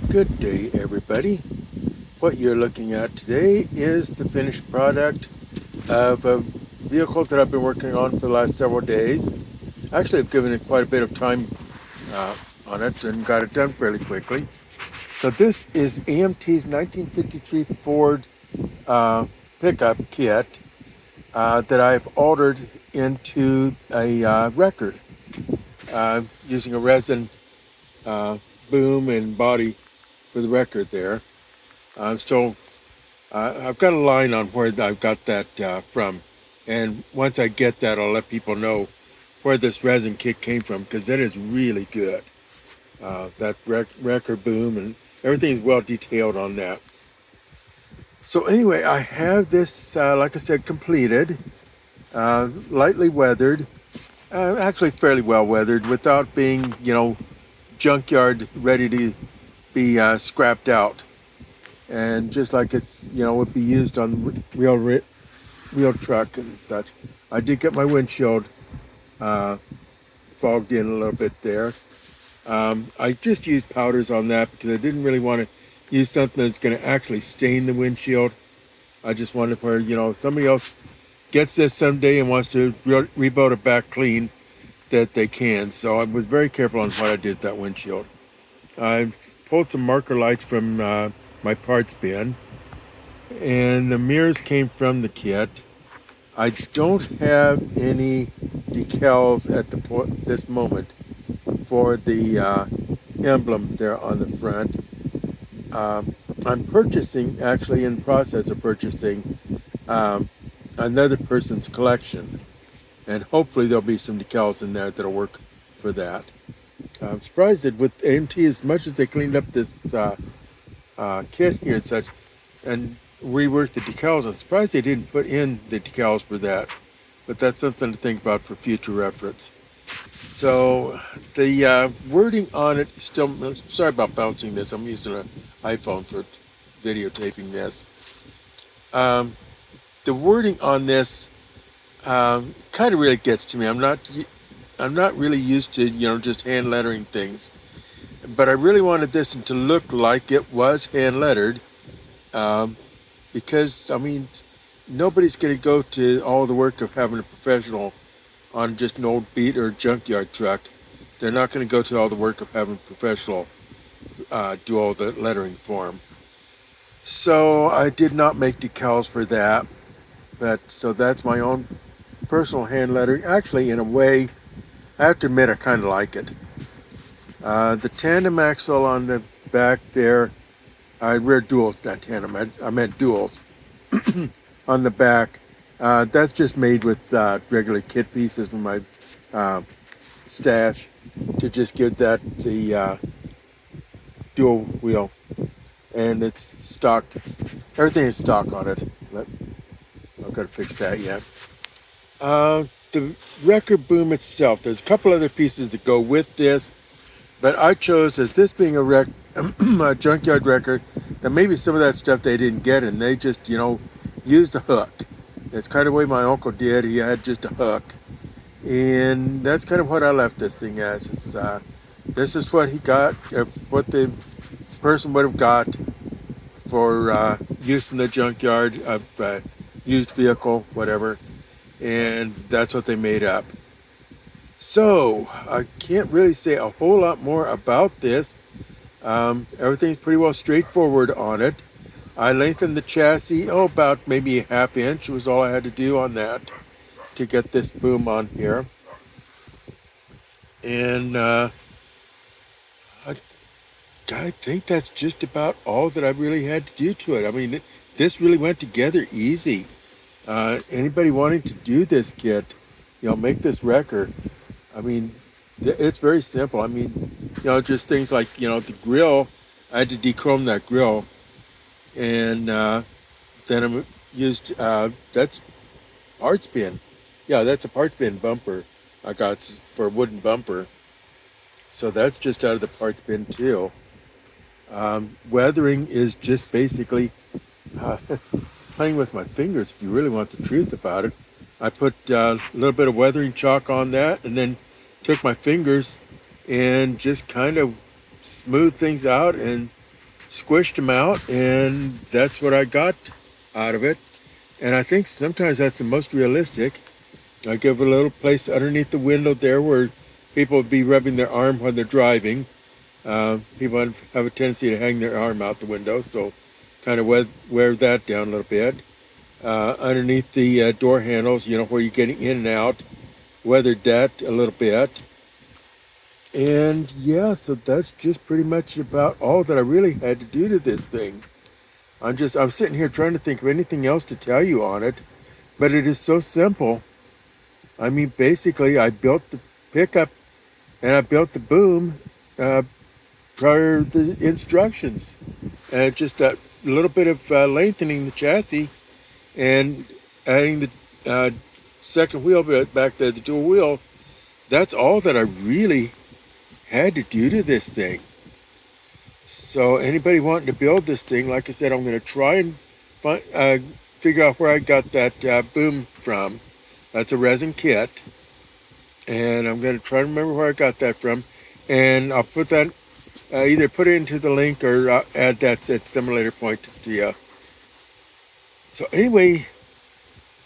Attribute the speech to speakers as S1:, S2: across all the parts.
S1: Good day, everybody. What you're looking at today is the finished product of a vehicle that I've been working on for the last several days. Actually, I've given it quite a bit of time on it and got it done fairly quickly. So this is AMT's 1953 Ford pickup kit that I've altered into a wrecker using a resin boom and body for the record there. I've got a line on where I've got that from, and once I get that, I'll let people know where this resin kit came from, because that is really good. That wrecker boom and everything is well detailed on that. So anyway, I have this, like I said, completed, lightly weathered, actually fairly well weathered, without being, junkyard ready to be scrapped out, and just like it's would be used on real truck and such. I did get my windshield fogged in a little bit there. I just used powders on that because I didn't really want to use something that's going to actually stain the windshield. I just wanted where if somebody else gets this someday and wants to rebuild it back clean, that they can. So I was very careful on what I did with that windshield. I pulled some marker lights from my parts bin, and the mirrors came from the kit. I don't have any decals at this moment for the emblem there on the front. I'm purchasing, actually in the process of purchasing, another person's collection, and hopefully there'll be some decals in there that'll work for that. I'm surprised that with AMT, as much as they cleaned up this kit here and such, and reworked the decals, I'm surprised they didn't put in the decals for that. But that's something to think about for future reference. So the wording on it is still, sorry about bouncing this, I'm using an iPhone for videotaping this. The wording on this kind of really gets to me. I'm not really used to just hand lettering things, but I really wanted this to look like it was hand lettered, because nobody's going to go to all the work of having a professional on just an old beat or junkyard truck. They're not going to go to all the work of having a professional do all the lettering for them. So I did not make decals for that. So that's my own personal hand lettering. Actually, in a way, I have to admit I kind of like it. The tandem axle on the back there, rear duals, not tandem, I meant duals, on the back. That's just made with regular kit pieces from my stash to just give that the dual wheel. And it's stock, everything is stock on it. I've got to fix that yet. The wrecker boom itself, there's a couple other pieces that go with this, but I chose, as this being a junkyard wrecker, that maybe some of that stuff they didn't get, and they just used the hook. That's kind of the way my uncle did. He had just a hook, and that's kind of what I left this thing as. This is what he got, what the person would have got for use in the junkyard of used vehicle, whatever. And that's what they made up. So I can't really say a whole lot more about this. Everything's pretty well straightforward on it. I lengthened the chassis, about maybe a ½ inch was all I had to do on that to get this boom on here. And I think that's just about all that I really had to do to it. This really went together easy. Anybody wanting to do this kit, make this wrecker, it's very simple. Just things like, the grill, I had to dechrome that grill, and then I used, that's parts bin. Yeah, that's a parts bin bumper I got for a wooden bumper. So that's just out of the parts bin too. Weathering is just basically playing with my fingers, if you really want the truth about it. I put a little bit of weathering chalk on that, and then took my fingers and just kind of smoothed things out and squished them out, and that's what I got out of it. And I think sometimes that's the most realistic. I give a little place underneath the window there where people would be rubbing their arm when they're driving. People have a tendency to hang their arm out the window, so kind of wear that down a little bit. Underneath the door handles, where you're getting in and out, weathered that a little bit. And yeah, so that's just pretty much about all that I really had to do to this thing. I'm sitting here trying to think of anything else to tell you on it, but it is so simple. I mean, basically, I built the pickup and I built the boom prior to the instructions. And just a little bit of lengthening the chassis and adding the second wheel back there, the dual wheel. That's all that I really had to do to this thing. So anybody wanting to build this thing, like I said, I'm going to try and figure out where I got that boom from. That's a resin kit, and I'm going to try to remember where I got that from, and I'll put that, either put it into the link or add that at some later point to you. So anyway,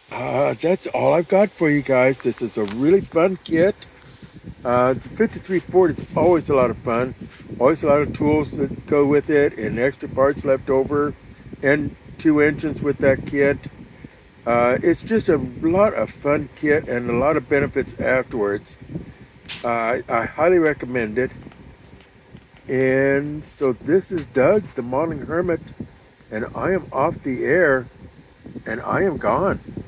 S1: that's all I've got for you guys. This is a really fun kit. The 53 Ford is always a lot of fun. Always a lot of tools that go with it and extra parts left over, and 2 engines with that kit. It's just a lot of fun kit and a lot of benefits afterwards. I highly recommend it. And so this is Doug, the Modeling Hermit, and I am off the air, and I am gone.